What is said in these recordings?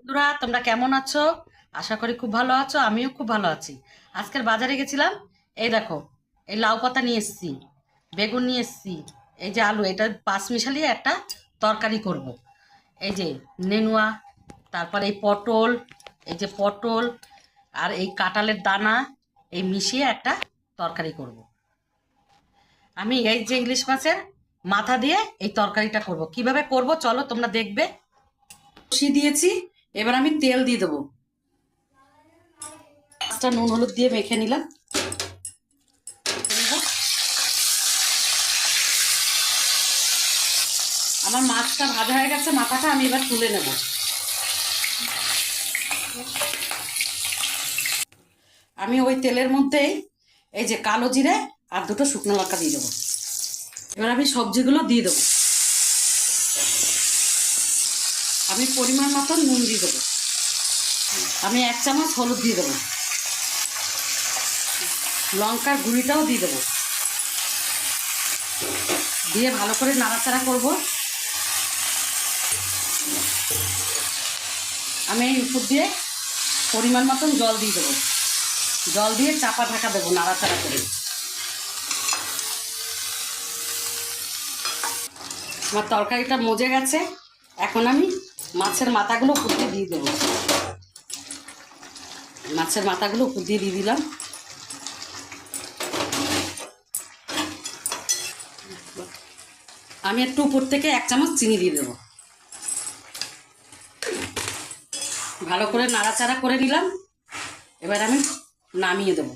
বন্ধুরা, তোমরা কেমন আছো? আশা করি খুব ভালো আছো। আমিও খুব ভালো আছি। আজকের বাজারে গেছিলাম। এই দেখো, এই লাউ পাতা নিয়ে এসেছি, বেগুন নিয়ে এসেছি, এই যে আলু, এটা পাঁচ মিশালিয়ে একটা তরকারি করব। এই যে নেনুয়া, তারপর এই পটল, এই যে পটল আর এই কাঁঠালের দানা, এই মিশিয়ে একটা তরকারি করব। আমি এই যে ইলিশ মাছের মাথা দিয়ে এই তরকারিটা করব। কিভাবে করব চলো তোমরা দেখবে। কষিয়ে দিয়েছি, এবার আমি তেল দিয়ে দেবো। মাছটা নুন হলুদ দিয়ে মেখে নিলাম। আমার মাছটা ভাজা হয়ে গেছে, মাথাটা আমি এবার তুলে নেব। আমি ওই তেলের মধ্যেই এই যে কালো জিরে আর দুটো শুকনো লঙ্কা দিয়ে দেবো। এবার আমি সবজিগুলো দিয়ে দেবো। আমি পরিমাণ মতন নুন দিয়ে দেবো। আমি 1 চামচ হলুদ দিয়ে দেবো। লঙ্কার গুঁড়িটাও দিয়ে দেবো। দিয়ে ভালো করে নাড়াচাড়া করব। আমি এই উপর দিয়ে পরিমাণ মতন জল দিয়ে দেবো। জল দিয়ে চাপা ঢাকা দেবো নাড়াচাড়া করে। আমার তরকারিটা মজে গেছে। এখন আমি মাছের মাথাগুলো উপর দিয়ে দেবো। মাছের মাথাগুলো উপর দিয়ে দিলাম। আমি একটু উপর থেকে 1 চামচ চিনি দিয়ে দেবো। ভালো করে নাড়াচাড়া করে নিলাম। এবার আমি নামিয়ে দেবো।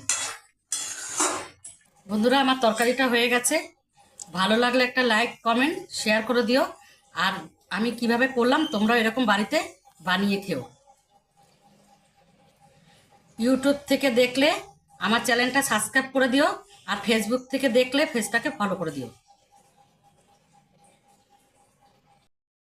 বন্ধুরা, আমার তরকারিটা হয়ে গেছে। ভালো লাগলে একটা লাইক কমেন্ট শেয়ার করে দিও। আর আমি কিভাবে করলাম তোমরা এরকম বাড়িতে বানিয়ে খেও। ইউটিউব থেকে দেখলে আমার চ্যানেলটা সাবস্ক্রাইব করে দিও, আর ফেসবুক থেকে দেখলে পেজটাকে ফলো করে দিও।